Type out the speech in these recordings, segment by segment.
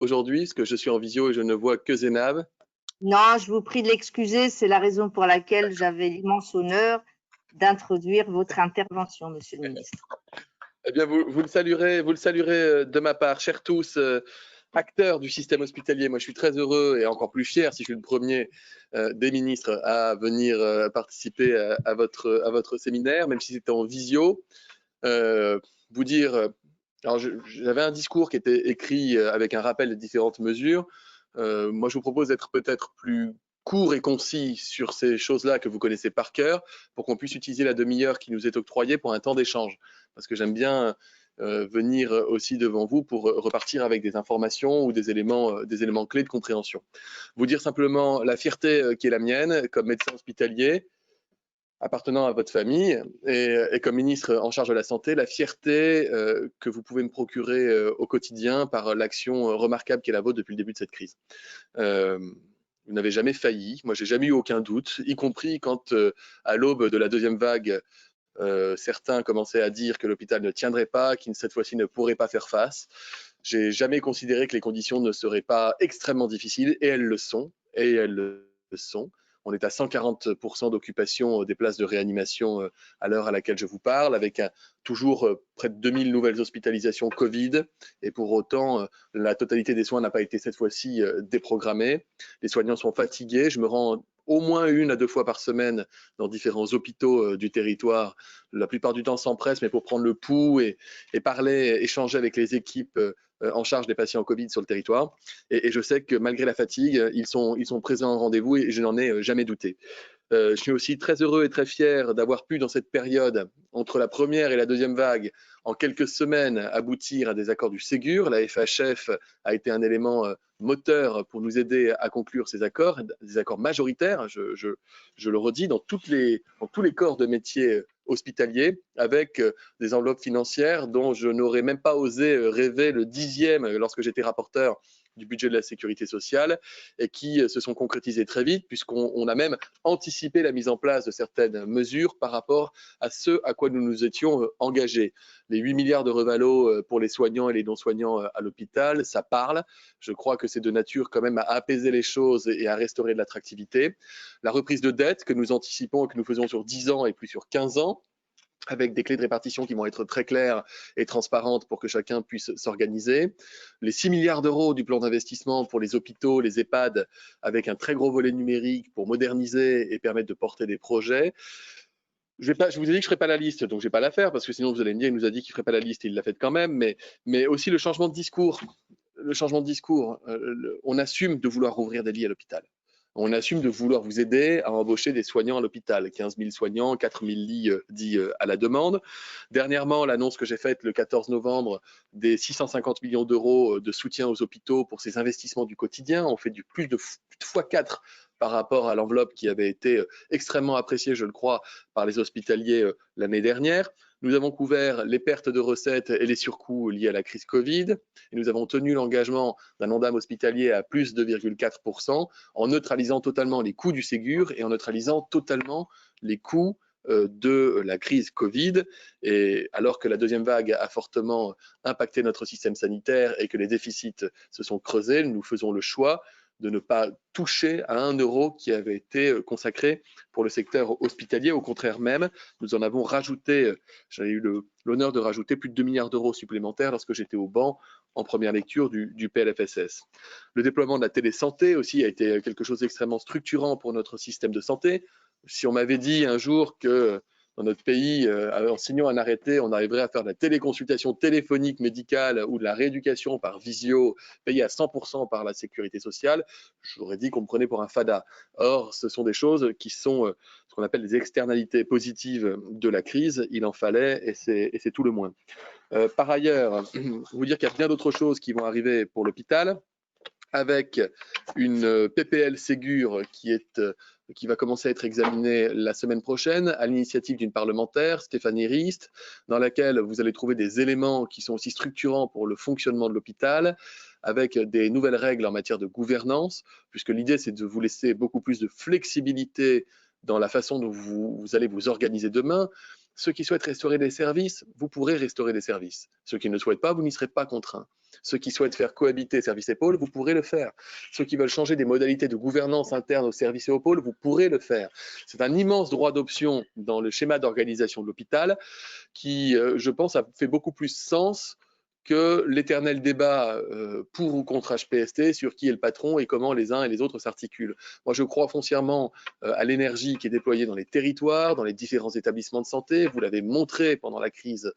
aujourd'hui, parce que je suis en visio et je ne vois que Zénab. Non, je vous prie de l'excuser, c'est la raison pour laquelle j'avais l'immense honneur d'introduire votre intervention, Monsieur le ministre. Eh bien, vous le saluerez de ma part, chers tous, acteurs du système hospitalier. Moi, je suis très heureux et encore plus fier, si je suis le premier des ministres, à venir participer à votre séminaire, même si c'était en visio. Vous dire, alors j'avais un discours qui était écrit avec un rappel des différentes mesures. Moi, je vous propose d'être peut-être plus court et concis sur ces choses-là que vous connaissez par cœur, pour qu'on puisse utiliser la demi-heure qui nous est octroyée pour un temps d'échange. Parce que j'aime bien venir aussi devant vous pour repartir avec des informations ou des éléments clés de compréhension. Vous dire simplement la fierté qui est la mienne comme médecin hospitalier, appartenant à votre famille et comme ministre en charge de la santé, la fierté que vous pouvez me procurer au quotidien par l'action remarquable qui est la vôtre depuis le début de cette crise. Vous n'avez jamais failli, moi j'ai jamais eu aucun doute, y compris quand à l'aube de la deuxième vague, certains commençaient à dire que l'hôpital ne tiendrait pas, qu'il cette fois-ci ne pourrait pas faire face. J'ai jamais considéré que les conditions ne seraient pas extrêmement difficiles, et elles le sont, et elles le sont. On est à 140% d'occupation des places de réanimation à l'heure à laquelle je vous parle, avec toujours près de 2000 nouvelles hospitalisations Covid. Et pour autant, la totalité des soins n'a pas été cette fois-ci déprogrammée. Les soignants sont fatigués. Je me rends au moins 1 à 2 fois par semaine dans différents hôpitaux du territoire, la plupart du temps sans presse, mais pour prendre le pouls et parler, échanger avec les équipes en charge des patients Covid sur le territoire. Et je sais que malgré la fatigue, ils sont présents au rendez-vous et je n'en ai jamais douté. Je suis aussi très heureux et très fier d'avoir pu, dans cette période, entre la première et la deuxième vague, en quelques semaines, aboutir à des accords du Ségur. La FHF a été un élément moteur pour nous aider à conclure ces accords, des accords majoritaires, je le redis, dans tous les corps de métiers hospitaliers, avec des enveloppes financières dont je n'aurais même pas osé rêver le 10e lorsque j'étais rapporteur du budget de la sécurité sociale, et qui se sont concrétisées très vite, puisqu'on a même anticipé la mise en place de certaines mesures par rapport à ce à quoi nous nous étions engagés. Les 8 milliards de revalo pour les soignants et les non-soignants à l'hôpital, ça parle. Je crois que c'est de nature quand même à apaiser les choses et à restaurer de l'attractivité. La reprise de dette que nous anticipons et que nous faisons sur 10 ans et plus sur 15 ans, avec des clés de répartition qui vont être très claires et transparentes pour que chacun puisse s'organiser. Les 6 milliards d'euros du plan d'investissement pour les hôpitaux, les EHPAD, avec un très gros volet numérique pour moderniser et permettre de porter des projets. Je vous ai dit que je ne ferai pas la liste, donc je ne vais pas la faire, parce que sinon vous allez me dire, il nous a dit qu'il ne ferait pas la liste et il l'a faite quand même, mais aussi le changement de discours. Le changement de discours, on assume de vouloir rouvrir des lits à l'hôpital. On assume de vouloir vous aider à embaucher des soignants à l'hôpital. 15 000 soignants, 4 000 lits dits à la demande. Dernièrement, l'annonce que j'ai faite le 14 novembre des 650 millions d'euros de soutien aux hôpitaux pour ces investissements du quotidien. On fait du plus de x4 par rapport à l'enveloppe qui avait été extrêmement appréciée, je le crois, par les hospitaliers l'année dernière. Nous avons couvert les pertes de recettes et les surcoûts liés à la crise Covid. Et nous avons tenu l'engagement d'un Ondam hospitalier à plus de 2,4%, en neutralisant totalement les coûts du Ségur et en neutralisant totalement les coûts de la crise Covid. Et alors que la deuxième vague a fortement impacté notre système sanitaire et que les déficits se sont creusés, nous faisons le choix de ne pas toucher à 1 euro qui avait été consacré pour le secteur hospitalier. Au contraire même, nous en avons rajouté, j'ai eu l'honneur de rajouter plus de 2 milliards d'euros supplémentaires lorsque j'étais au banc en première lecture du PLFSS. Le déploiement de la télésanté aussi a été quelque chose d'extrêmement structurant pour notre système de santé. Si on m'avait dit un jour que dans notre pays, en signant un arrêté, on arriverait à faire de la téléconsultation téléphonique médicale ou de la rééducation par visio payée à 100% par la sécurité sociale, j'aurais dit qu'on me prenait pour un fada. Or, ce sont des choses qui sont ce qu'on appelle des externalités positives de la crise. Il en fallait et c'est tout le moins. Par ailleurs, vous dire qu'il y a bien d'autres choses qui vont arriver pour l'hôpital, avec une PPL Ségur qui va commencer à être examinée la semaine prochaine à l'initiative d'une parlementaire, Stéphanie Rist, dans laquelle vous allez trouver des éléments qui sont aussi structurants pour le fonctionnement de l'hôpital, avec des nouvelles règles en matière de gouvernance, puisque l'idée c'est de vous laisser beaucoup plus de flexibilité dans la façon dont vous allez vous organiser demain. Ceux qui souhaitent restaurer des services, vous pourrez restaurer des services. Ceux qui ne le souhaitent pas, vous n'y serez pas contraints. Ceux qui souhaitent faire cohabiter services et pôles, vous pourrez le faire. Ceux qui veulent changer des modalités de gouvernance interne aux services et aux pôles, vous pourrez le faire. C'est un immense droit d'option dans le schéma d'organisation de l'hôpital qui, je pense, a fait beaucoup plus sens que l'éternel débat pour ou contre HPST sur qui est le patron et comment les uns et les autres s'articulent. Moi, je crois foncièrement à l'énergie qui est déployée dans les territoires, dans les différents établissements de santé. Vous l'avez montré pendant la crise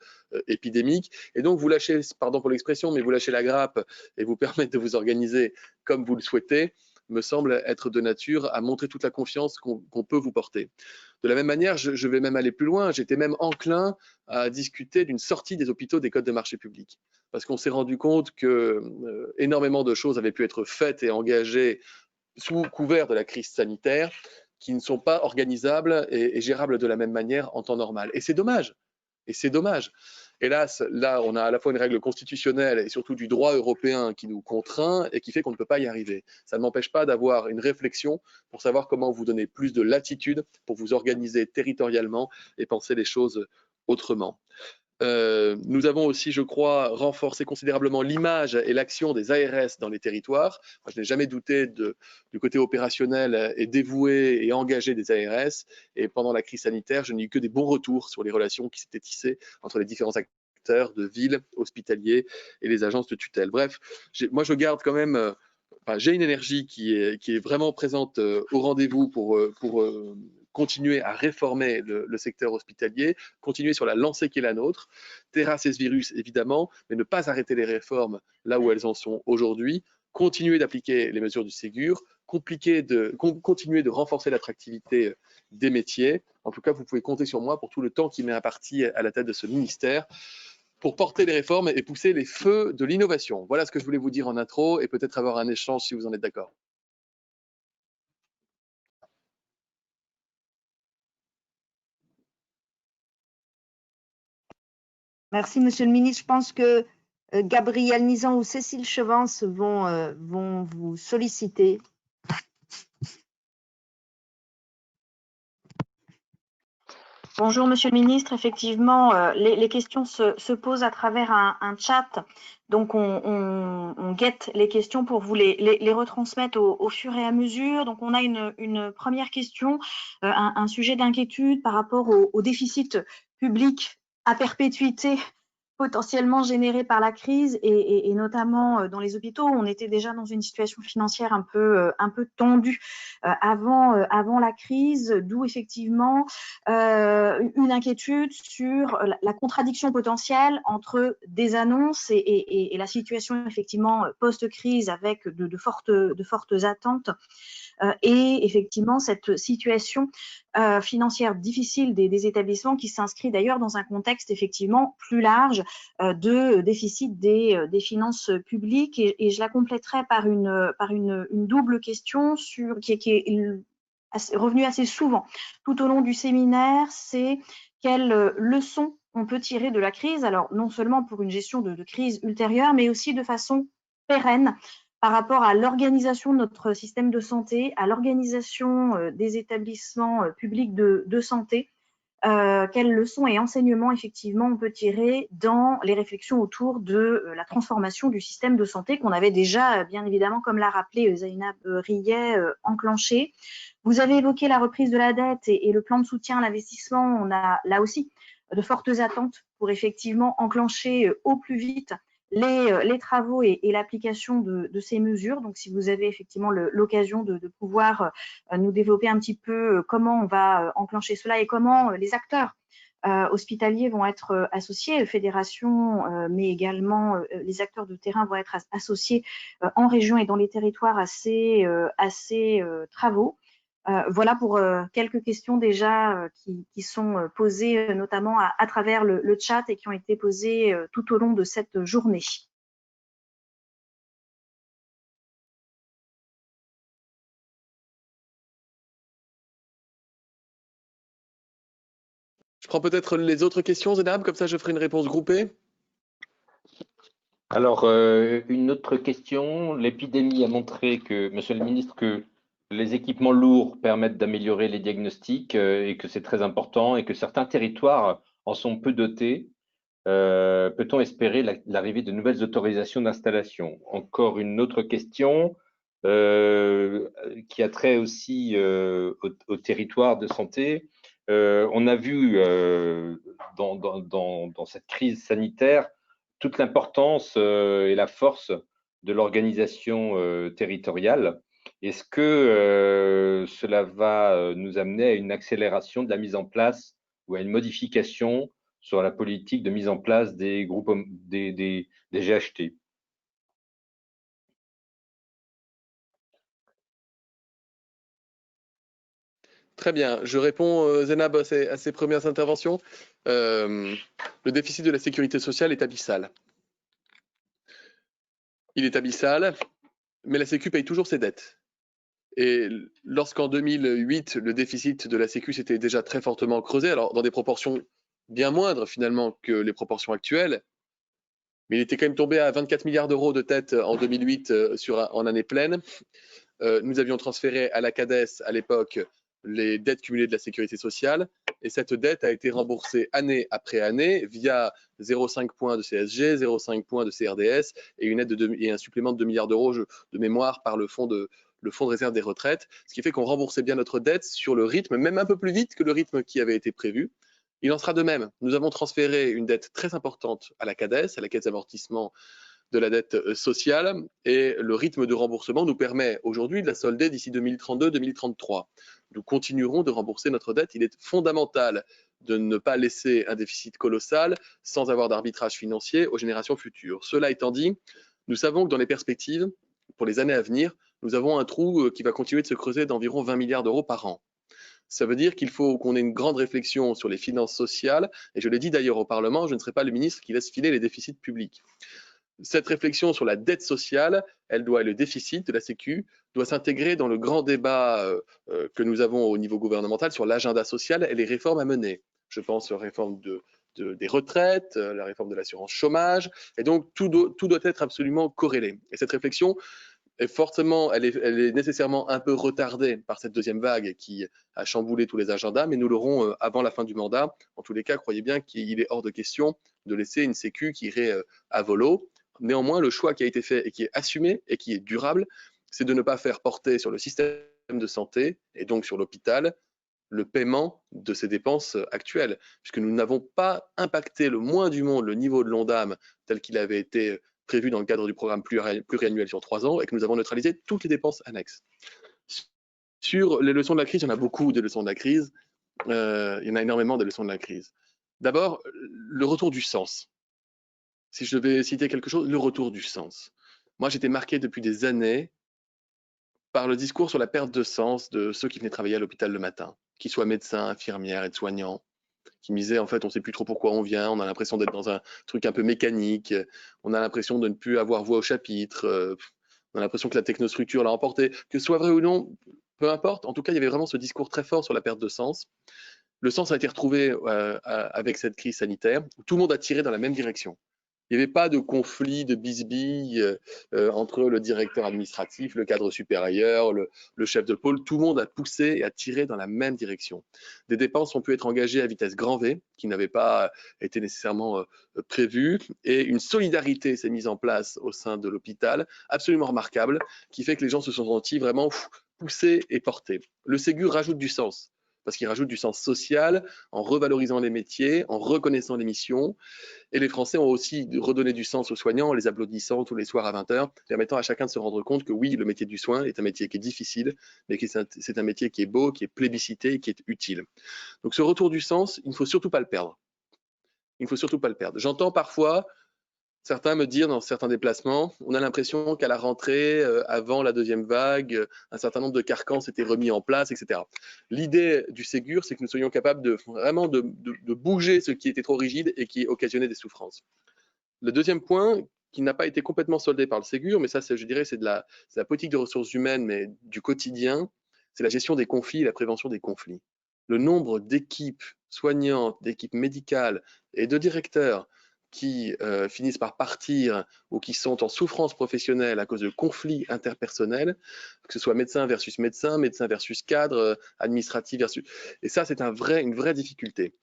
épidémique. Et donc, vous lâchez, pardon pour l'expression, mais vous lâchez la grappe et vous permettez de vous organiser comme vous le souhaitez, me semble être de nature à montrer toute la confiance qu'on peut vous porter. De la même manière, je vais même aller plus loin. J'étais même enclin à discuter d'une sortie des hôpitaux des codes de marché public. Parce qu'on s'est rendu compte que énormément de choses avaient pu être faites et engagées sous couvert de la crise sanitaire qui ne sont pas organisables et gérables de la même manière en temps normal. Et c'est dommage. Et c'est dommage. Hélas, là, on a à la fois une règle constitutionnelle et surtout du droit européen qui nous contraint et qui fait qu'on ne peut pas y arriver. Ça ne m'empêche pas d'avoir une réflexion pour savoir comment vous donner plus de latitude pour vous organiser territorialement et penser les choses autrement. Nous avons aussi, je crois, renforcé considérablement l'image et l'action des ARS dans les territoires. Moi, je n'ai jamais douté du côté opérationnel et dévoué et engagé des ARS. Et pendant la crise sanitaire, je n'ai eu que des bons retours sur les relations qui s'étaient tissées entre les différents acteurs de ville, hospitaliers et les agences de tutelle. Bref, moi, je garde quand même... j'ai une énergie qui est vraiment présente au rendez-vous pour continuer à réformer le secteur hospitalier, continuer sur la lancée qui est la nôtre, terrasser ce virus évidemment, mais ne pas arrêter les réformes là où elles en sont aujourd'hui, continuer d'appliquer les mesures du Ségur, continuer de renforcer l'attractivité des métiers. En tout cas, vous pouvez compter sur moi pour tout le temps qui m'est imparti à la tête de ce ministère pour porter les réformes et pousser les feux de l'innovation. Voilà ce que je voulais vous dire en intro et peut-être avoir un échange si vous en êtes d'accord. Merci, Monsieur le Ministre. Je pense que Gabriel Nizan ou Cécile Chevance vont vous solliciter. Bonjour, Monsieur le Ministre. Effectivement, les questions se posent à travers un chat. Donc, on guette les questions pour vous les retransmettre au fur et à mesure. Donc, on a une première question, un sujet d'inquiétude par rapport au déficit public à perpétuité potentiellement généré par la crise et notamment dans les hôpitaux. On était déjà dans une situation financière un peu tendue avant la crise, d'où effectivement une inquiétude sur la contradiction potentielle entre des annonces et la situation effectivement post-crise avec de fortes attentes et effectivement cette situation financière difficile des établissements qui s'inscrit d'ailleurs dans un contexte effectivement plus large de déficit des finances publiques et je la compléterai par une double question qui est revenue assez souvent tout au long du séminaire, c'est quelles leçons on peut tirer de la crise, alors non seulement pour une gestion de crise ultérieure, mais aussi de façon pérenne par rapport à l'organisation de notre système de santé, à l'organisation des établissements publics de santé, quelles leçons et enseignements effectivement on peut tirer dans les réflexions autour de la transformation du système de santé qu'on avait déjà, bien évidemment, comme l'a rappelé Zainab Rillet, enclenché. Vous avez évoqué la reprise de la dette et le plan de soutien à l'investissement. On a là aussi de fortes attentes pour effectivement enclencher au plus vite les travaux et l'application de ces mesures. Donc, si vous avez effectivement l'occasion de pouvoir nous développer un petit peu comment on va enclencher cela et comment les acteurs hospitaliers vont être associés, fédérations, mais également les acteurs de terrain vont être associés en région et dans les territoires à ces travaux. Voilà pour quelques questions déjà qui sont posées notamment à travers le chat et qui ont été posées tout au long de cette journée. Je prends peut-être les autres questions, Zainab, comme ça je ferai une réponse groupée. Alors, une autre question. L'épidémie a montré que, Monsieur le Ministre, que les équipements lourds permettent d'améliorer les diagnostics et que c'est très important et que certains territoires en sont peu dotés. peut-on espérer l'arrivée de nouvelles autorisations d'installation? Encore une autre question qui a trait aussi au territoire de santé. On a vu dans cette crise sanitaire toute l'importance et la force de l'organisation territoriale. Est-ce que cela va nous amener à une accélération de la mise en place ou à une modification sur la politique de mise en place des groupes des GHT? Très bien, je réponds, Zénab, à ces premières interventions. Le déficit de la sécurité sociale est abyssal. Il est abyssal, mais la Sécu paye toujours ses dettes. Et lorsqu'en 2008, le déficit de la Sécu s'était déjà très fortement creusé, alors dans des proportions bien moindres finalement que les proportions actuelles, mais il était quand même tombé à 24 milliards d'euros de dette en 2008 en année pleine. Nous avions transféré à la CADES à l'époque les dettes cumulées de la sécurité sociale et cette dette a été remboursée année après année via 0,5 points de CSG, 0,5 points de CRDS et une aide et un supplément de 2 milliards d'euros de mémoire par le fonds de réserve des retraites, ce qui fait qu'on remboursait bien notre dette sur le rythme, même un peu plus vite que le rythme qui avait été prévu. Il en sera de même. Nous avons transféré une dette très importante à la CADES, à la Caisse d'amortissement de la dette sociale, et le rythme de remboursement nous permet aujourd'hui de la solder d'ici 2032-2033. Nous continuerons de rembourser notre dette. Il est fondamental de ne pas laisser un déficit colossal sans avoir d'arbitrage financier aux générations futures. Cela étant dit, nous savons que dans les perspectives, pour les années à venir, nous avons un trou qui va continuer de se creuser d'environ 20 milliards d'euros par an. Ça veut dire qu'il faut qu'on ait une grande réflexion sur les finances sociales, et je l'ai dit d'ailleurs au Parlement, je ne serai pas le ministre qui laisse filer les déficits publics. Cette réflexion sur la dette sociale, et le déficit de la Sécu, doit s'intégrer dans le grand débat que nous avons au niveau gouvernemental sur l'agenda social et les réformes à mener. Je pense aux réformes des retraites, la réforme de l'assurance chômage, et donc tout doit être absolument corrélé. Et cette réflexion est forcément, elle est nécessairement un peu retardée par cette deuxième vague qui a chamboulé tous les agendas, mais nous l'aurons avant la fin du mandat. En tous les cas, croyez bien qu'il est hors de question de laisser une Sécu qui irait à volo. Néanmoins, le choix qui a été fait et qui est assumé et qui est durable, c'est de ne pas faire porter sur le système de santé et donc sur l'hôpital le paiement de ces dépenses actuelles, puisque nous n'avons pas impacté le moins du monde le niveau de l'ONDAM tel qu'il avait été prévu dans le cadre du programme pluriannuel sur 3 ans et que nous avons neutralisé toutes les dépenses annexes. Sur les leçons de la crise, il y en a beaucoup des leçons de la crise, il y en a énormément des leçons de la crise. D'abord, le retour du sens. Si je devais citer quelque chose, le retour du sens. Moi, j'étais marqué depuis des années par le discours sur la perte de sens de ceux qui venaient travailler à l'hôpital le matin, qu'ils soient médecins, infirmières, aides-soignants, qui me disaient en fait on ne sait plus trop pourquoi on vient, on a l'impression d'être dans un truc un peu mécanique, on a l'impression de ne plus avoir voix au chapitre, on a l'impression que la technostructure l'a emporté. Que ce soit vrai ou non, peu importe, en tout cas il y avait vraiment ce discours très fort sur la perte de sens. Le sens a été retrouvé avec cette crise sanitaire, où tout le monde a tiré dans la même direction. Il n'y avait pas de conflit, de bisbille entre le directeur administratif, le cadre supérieur, le chef de pôle. Tout le monde a poussé et a tiré dans la même direction. Des dépenses ont pu être engagées à vitesse grand V, qui n'avaient pas été nécessairement prévues, et une solidarité s'est mise en place au sein de l'hôpital, absolument remarquable, qui fait que les gens se sont sentis vraiment poussés et portés. Le Ségur rajoute du sens, parce qu'il rajoute du sens social en revalorisant les métiers, en reconnaissant les missions. Et les Français ont aussi redonné du sens aux soignants en les applaudissant tous les soirs à 20h, permettant à chacun de se rendre compte que oui, le métier du soin est un métier qui est difficile, mais que c'est un métier qui est beau, qui est plébiscité, qui est utile. Donc ce retour du sens, il ne faut surtout pas le perdre. Il ne faut surtout pas le perdre. J'entends parfois certains me dire dans certains déplacements, on a l'impression qu'à la rentrée, avant la deuxième vague, un certain nombre de carcans s'étaient remis en place, etc. L'idée du Ségur, c'est que nous soyons capables de vraiment de bouger ce qui était trop rigide et qui occasionnait des souffrances. Le deuxième point, qui n'a pas été complètement soldé par le Ségur, mais ça, je dirais, c'est de la politique de ressources humaines, mais du quotidien, c'est la gestion des conflits et la prévention des conflits. Le nombre d'équipes soignantes, d'équipes médicales et de directeurs qui finissent par partir ou qui sont en souffrance professionnelle à cause de conflits interpersonnels, que ce soit médecin versus médecin, médecin versus cadre, administratif versus... Et ça, c'est une vraie difficulté.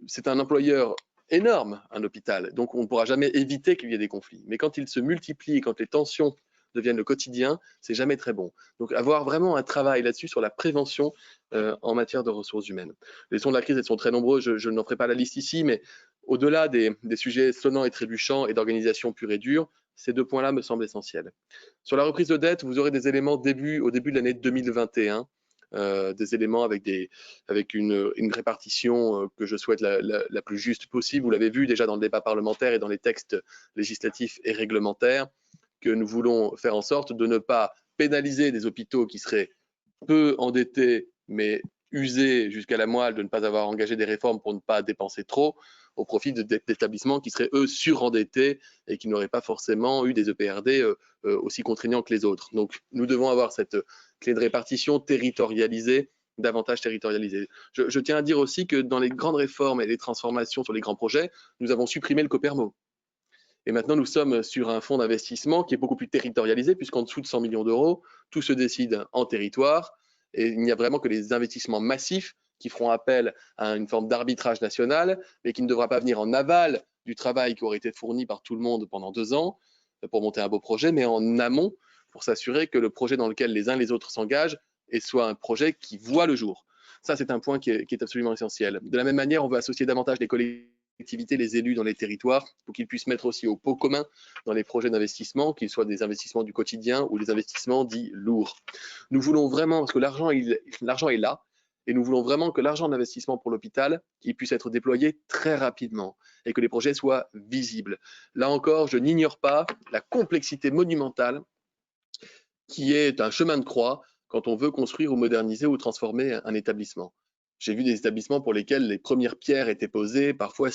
C'est un employeur énorme, un hôpital. Donc, on ne pourra jamais éviter qu'il y ait des conflits. Mais quand ils se multiplient, quand les tensions deviennent le quotidien, c'est jamais très bon. Donc, avoir vraiment un travail là-dessus sur la prévention en matière de ressources humaines. Les leçons de la crise, elles sont très nombreuses. Je n'en ferai pas la liste ici, mais au-delà des sujets sonnants et trébuchants et d'organisation pure et dure, ces deux points-là me semblent essentiels. Sur la reprise de dette, vous aurez des éléments au début de l'année 2021. Des éléments avec une répartition que je souhaite la plus juste possible. Vous l'avez vu déjà dans le débat parlementaire et dans les textes législatifs et réglementaires, que nous voulons faire en sorte de ne pas pénaliser des hôpitaux qui seraient peu endettés, mais usés jusqu'à la moelle de ne pas avoir engagé des réformes pour ne pas dépenser trop, au profit d'établissements qui seraient, eux, surendettés et qui n'auraient pas forcément eu des EPRD aussi contraignants que les autres. Donc, nous devons avoir cette clé de répartition territorialisée, davantage territorialisée. Je tiens à dire aussi que dans les grandes réformes et les transformations sur les grands projets, nous avons supprimé le Copermo. Et maintenant, nous sommes sur un fonds d'investissement qui est beaucoup plus territorialisé, puisqu'en dessous de 100 millions d'euros, tout se décide en territoire. Et il n'y a vraiment que les investissements massifs qui feront appel à une forme d'arbitrage national, mais qui ne devra pas venir en aval du travail qui aurait été fourni par tout le monde pendant 2 ans pour monter un beau projet, mais en amont pour s'assurer que le projet dans lequel les uns et les autres s'engagent soit un projet qui voit le jour. Ça, c'est un point qui est absolument essentiel. De la même manière, on veut associer davantage les collectivités, les élus dans les territoires, pour qu'ils puissent mettre aussi au pot commun dans les projets d'investissement, qu'ils soient des investissements du quotidien ou des investissements dits lourds. Nous voulons vraiment, parce que l'argent est là, et nous voulons vraiment que l'argent d'investissement pour l'hôpital puisse être déployé très rapidement et que les projets soient visibles. Là encore, je n'ignore pas la complexité monumentale qui est un chemin de croix quand on veut construire ou moderniser ou transformer un établissement. J'ai vu des établissements pour lesquels les premières pierres étaient posées parfois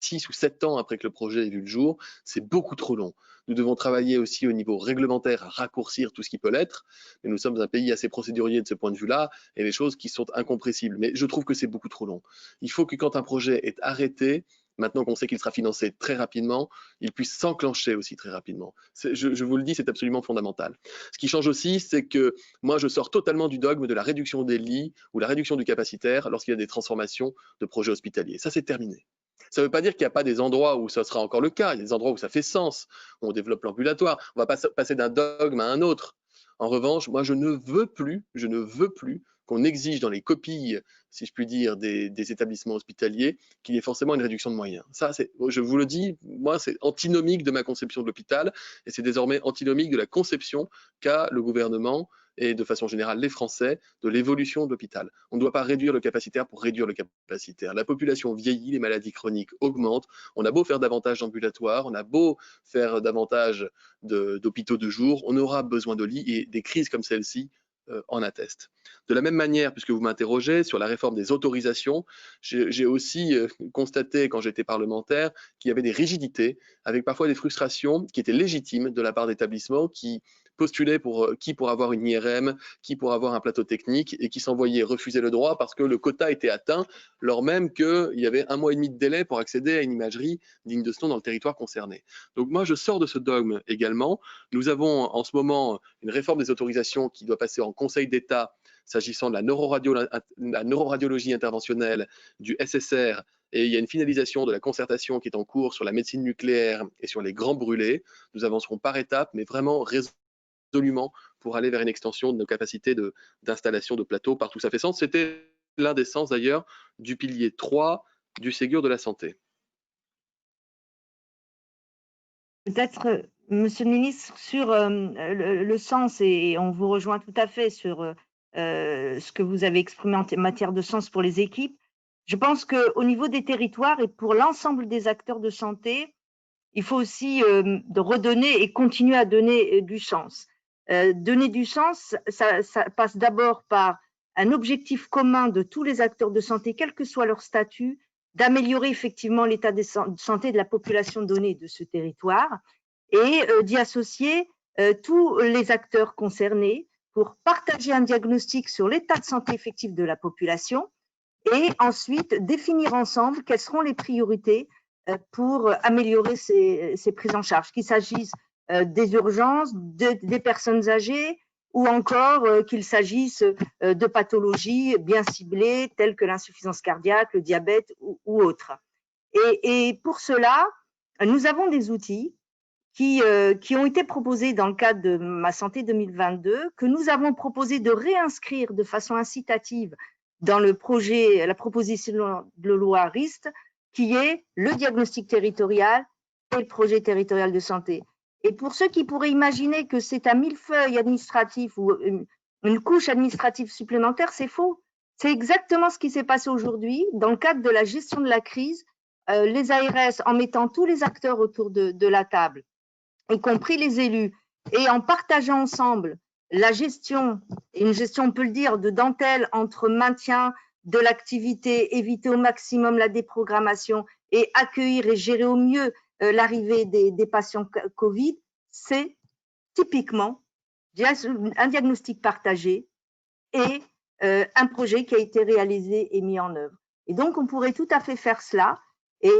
6 ou 7 ans après que le projet ait vu le jour. C'est beaucoup trop long. Nous devons travailler aussi au niveau réglementaire à raccourcir tout ce qui peut l'être, mais nous sommes un pays assez procédurier de ce point de vue-là et les choses qui sont incompressibles. Mais je trouve que c'est beaucoup trop long. Il faut que quand un projet est arrêté, maintenant qu'on sait qu'il sera financé très rapidement, il puisse s'enclencher aussi très rapidement. Je vous le dis, c'est absolument fondamental. Ce qui change aussi, c'est que moi, je sors totalement du dogme de la réduction des lits ou la réduction du capacitaire lorsqu'il y a des transformations de projets hospitaliers. Ça, c'est terminé. Ça ne veut pas dire qu'il n'y a pas des endroits où ça sera encore le cas. Il y a des endroits où ça fait sens, où on développe l'ambulatoire. On ne va pas passer d'un dogme à un autre. En revanche, moi, je ne veux plus qu'on exige dans les copies, si je puis dire, des établissements hospitaliers, qu'il y ait forcément une réduction de moyens. Ça, je vous le dis, moi, c'est antinomique de ma conception de l'hôpital, et c'est désormais antinomique de la conception qu'a le gouvernement et de façon générale les Français de l'évolution de l'hôpital. On ne doit pas réduire le capacitaire pour réduire le capacitaire. La population vieillit, les maladies chroniques augmentent, on a beau faire davantage d'ambulatoires, on a beau faire davantage d'hôpitaux de jour, on aura besoin de lits et des crises comme celle-ci en attestent. De la même manière, puisque vous m'interrogez sur la réforme des autorisations, j'ai aussi constaté quand j'étais parlementaire qu'il y avait des rigidités, avec parfois des frustrations qui étaient légitimes de la part d'établissements qui postulaient pour avoir une IRM, qui pour avoir un plateau technique et qui s'envoyaient refuser le droit parce que le quota était atteint, lors même qu'il y avait 1 mois et demi de délai pour accéder à une imagerie digne de ce nom dans le territoire concerné. Donc moi, je sors de ce dogme également. Nous avons en ce moment une réforme des autorisations qui doit passer en Conseil d'État s'agissant de la neuroradiologie interventionnelle, du SSR, et il y a une finalisation de la concertation qui est en cours sur la médecine nucléaire et sur les grands brûlés. Nous avancerons par étapes, mais vraiment résolument pour aller vers une extension de nos capacités d'installation de plateaux partout où ça fait sens. C'était l'un des sens d'ailleurs du pilier 3 du Ségur de la santé. Peut-être, Monsieur le ministre, sur le sens, et on vous rejoint tout à fait sur ce que vous avez exprimé en matière de sens pour les équipes. Je pense qu'au niveau des territoires et pour l'ensemble des acteurs de santé, il faut aussi de redonner et continuer à donner du sens. Donner du sens, ça passe d'abord par un objectif commun de tous les acteurs de santé, quel que soit leur statut, d'améliorer effectivement l'état de santé de la population donnée de ce territoire et d'y associer tous les acteurs concernés pour partager un diagnostic sur l'état de santé effectif de la population et ensuite définir ensemble quelles seront les priorités pour améliorer ces prises en charge, qu'il s'agisse des urgences, des personnes âgées ou encore qu'il s'agisse de pathologies bien ciblées telles que l'insuffisance cardiaque, le diabète ou autres. Et pour cela, nous avons des outils qui ont été proposés dans le cadre de Ma Santé 2022, que nous avons proposé de réinscrire de façon incitative dans la proposition de loi RIST, qui est le diagnostic territorial et le projet territorial de santé. Et pour ceux qui pourraient imaginer que c'est un millefeuille administratif ou une couche administrative supplémentaire, c'est faux. C'est exactement ce qui s'est passé aujourd'hui dans le cadre de la gestion de la crise, les ARS, en mettant tous les acteurs autour de la table, y compris les élus, et en partageant ensemble la gestion, et une gestion, on peut le dire, de dentelle entre maintien de l'activité, éviter au maximum la déprogrammation et accueillir et gérer au mieux l'arrivée des patients Covid, c'est typiquement un diagnostic partagé et un projet qui a été réalisé et mis en œuvre. Et donc, on pourrait tout à fait faire cela. Et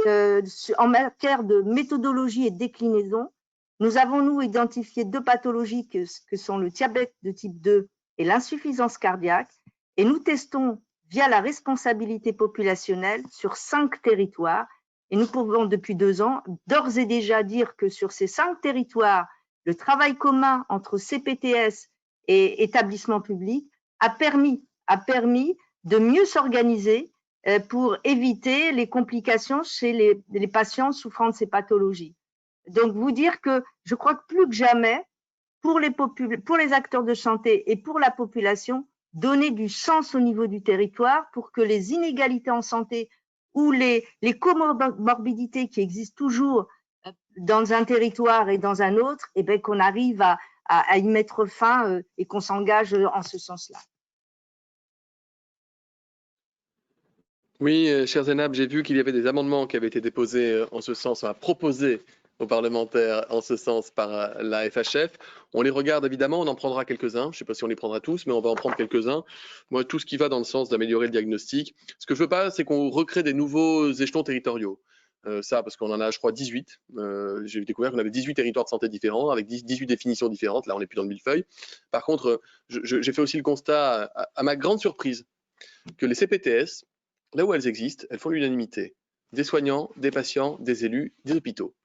en matière de méthodologie et de déclinaison, nous avons, nous, identifié 2 pathologies que sont le diabète de type 2 et l'insuffisance cardiaque. Et nous testons via la responsabilité populationnelle sur 5 territoires. Et nous pouvons, depuis 2 ans, d'ores et déjà dire que sur ces 5 territoires, le travail commun entre CPTS et établissements publics a permis de mieux s'organiser pour éviter les complications chez les patients souffrant de ces pathologies. Donc, vous dire que je crois que plus que jamais, pour les acteurs de santé et pour la population, donner du sens au niveau du territoire pour que les inégalités en santé ou les comorbidités qui existent toujours dans un territoire et dans un autre, eh bien, qu'on arrive à y mettre fin et qu'on s'engage en ce sens-là. Oui, cher Zénab, j'ai vu qu'il y avait des amendements qui avaient été déposés en ce sens, proposés aux parlementaires en ce sens par la FHF. On les regarde évidemment, on en prendra quelques-uns. Je ne sais pas si on les prendra tous, mais on va en prendre quelques-uns. Moi, tout ce qui va dans le sens d'améliorer le diagnostic. Ce que je ne veux pas, c'est qu'on recrée des nouveaux échelons territoriaux. Ça, parce qu'on en a, je crois, 18. J'ai découvert qu'on avait 18 territoires de santé différents, avec 18 définitions différentes. Là, on n'est plus dans le millefeuille. Par contre, j'ai fait aussi le constat, à ma grande surprise, que les CPTS, là où elles existent, elles font l'unanimité. Des soignants, des patients, des élus, des hôpitaux.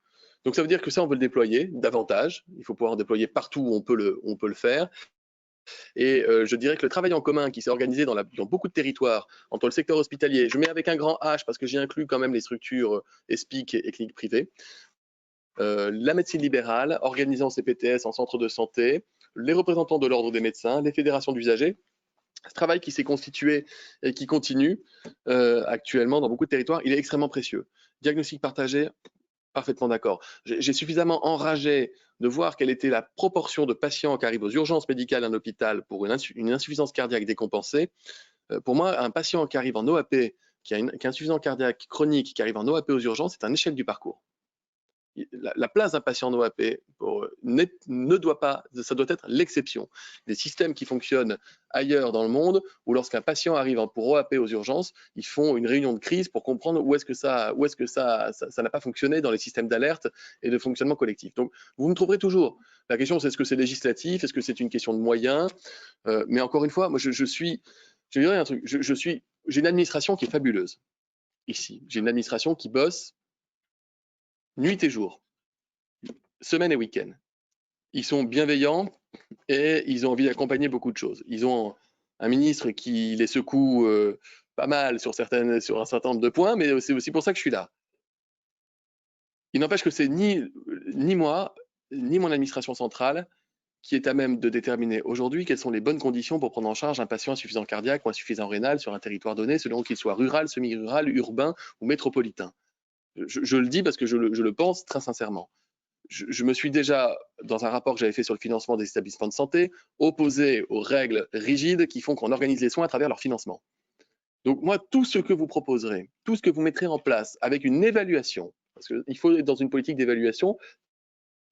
Donc ça veut dire que ça, on veut le déployer davantage. Il faut pouvoir en déployer partout où on peut le faire. Et je dirais que le travail en commun qui s'est organisé dans beaucoup de territoires entre le secteur hospitalier, je mets avec un grand H parce que j'y inclus quand même les structures ESPIC et cliniques privées, la médecine libérale, organisant CPTS en centre de santé, les représentants de l'ordre des médecins, les fédérations d'usagers. Ce travail qui s'est constitué et qui continue actuellement dans beaucoup de territoires, il est extrêmement précieux. Diagnostic partagé, parfaitement d'accord. J'ai suffisamment enragé de voir quelle était la proportion de patients qui arrivent aux urgences médicales d'un hôpital pour une insuffisance cardiaque décompensée. Pour moi, un patient qui arrive en OAP, qui a une insuffisance cardiaque chronique, qui arrive en OAP aux urgences, c'est un échec du parcours. La place d'un patient en OAP ne doit pas, ça doit être l'exception. Des systèmes qui fonctionnent ailleurs dans le monde, où lorsqu'un patient arrive pour OAP aux urgences, ils font une réunion de crise pour comprendre où est-ce que ça n'a pas fonctionné dans les systèmes d'alerte et de fonctionnement collectif. Donc, vous me trouverez toujours. La question, c'est est-ce que c'est législatif, est-ce que c'est une question de moyens, mais encore une fois, moi, je dirais un truc, j'ai une administration qui est fabuleuse ici. J'ai une administration qui bosse nuit et jour, semaine et week-end. Ils sont bienveillants et ils ont envie d'accompagner beaucoup de choses. Ils ont un ministre qui les secoue pas mal sur un certain nombre de points, mais c'est aussi pour ça que je suis là. Il n'empêche que c'est ni moi, ni mon administration centrale qui est à même de déterminer aujourd'hui quelles sont les bonnes conditions pour prendre en charge un patient insuffisant cardiaque ou insuffisant rénal sur un territoire donné, selon qu'il soit rural, semi-rural, urbain ou métropolitain. Je le dis parce que je le pense très sincèrement. Je me suis déjà, dans un rapport que j'avais fait sur le financement des établissements de santé, opposé aux règles rigides qui font qu'on organise les soins à travers leur financement. Donc moi, tout ce que vous proposerez, tout ce que vous mettrez en place avec une évaluation, parce qu'il faut être dans une politique d'évaluation,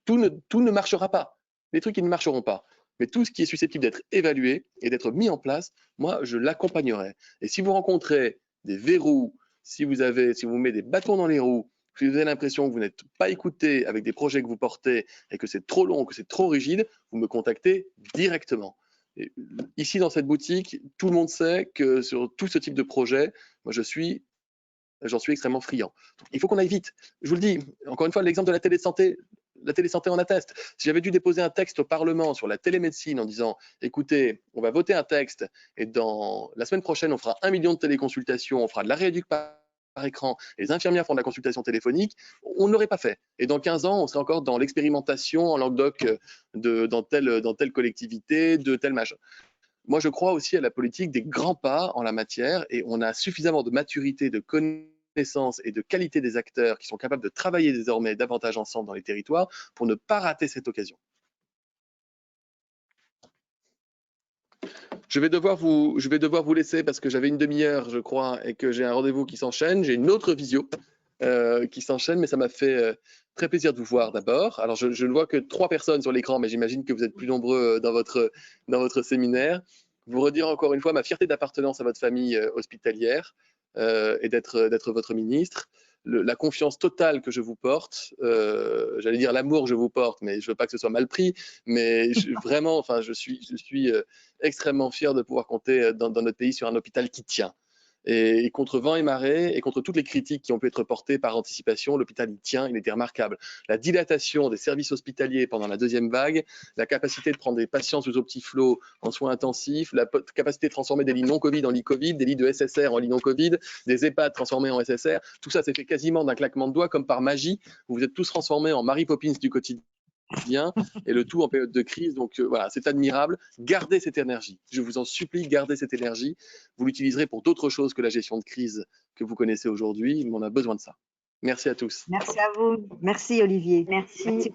tout ne marchera pas. Les trucs qui ne marcheront pas. Mais tout ce qui est susceptible d'être évalué et d'être mis en place, moi, je l'accompagnerai. Et si vous rencontrez des verrous, si vous mettez des bâtons dans les roues, si vous avez l'impression que vous n'êtes pas écouté avec des projets que vous portez et que c'est trop long, que c'est trop rigide, vous me contactez directement. Et ici, dans cette boutique, tout le monde sait que sur tout ce type de projet, moi, je suis j'en suis extrêmement friand. Donc, il faut qu'on aille vite. Je vous le dis, encore une fois, l'exemple de la télésanté en atteste. Si j'avais dû déposer un texte au Parlement sur la télémédecine en disant, écoutez, on va voter un texte et dans la semaine prochaine, on fera 1 million de téléconsultations, on fera de la rééduque par écran, les infirmières font de la consultation téléphonique, on ne l'aurait pas fait. Et dans 15 ans, on serait encore dans l'expérimentation en Languedoc dans telle collectivité, de tel machin. Moi, je crois aussi à la politique des grands pas en la matière et on a suffisamment de maturité, de connaissance et de qualité des acteurs qui sont capables de travailler désormais davantage ensemble dans les territoires pour ne pas rater cette occasion. Je vais devoir vous laisser parce que j'avais une demi-heure, je crois, et que j'ai un rendez-vous qui s'enchaîne. J'ai une autre visio qui s'enchaîne, mais ça m'a fait très plaisir de vous voir d'abord. Alors, je ne vois que 3 personnes sur l'écran, mais j'imagine que vous êtes plus nombreux dans votre séminaire. Vous redire encore une fois ma fierté d'appartenance à votre famille hospitalière et d'être votre ministre. La confiance totale que je vous porte, j'allais dire l'amour que je vous porte, mais je veux pas que ce soit mal pris, mais vraiment, enfin, je suis extrêmement fier de pouvoir compter dans notre pays sur un hôpital qui tient. Et contre vent et marée, et contre toutes les critiques qui ont pu être portées par anticipation, l'hôpital il tient, il était remarquable. La dilatation des services hospitaliers pendant la deuxième vague, la capacité de prendre des patients sous optiflow en soins intensifs, la capacité de transformer des lits non Covid en lits Covid, des lits de SSR en lits non Covid, des EHPAD transformés en SSR, tout ça s'est fait quasiment d'un claquement de doigts, comme par magie. Vous vous êtes tous transformés en Mary Poppins du quotidien. Et le tout en période de crise. Donc voilà, c'est admirable. Gardez cette énergie. Je vous en supplie, gardez cette énergie. Vous l'utiliserez pour d'autres choses que la gestion de crise que vous connaissez aujourd'hui, mais on a besoin de ça. Merci à tous. Merci à vous. Merci Olivier. Merci.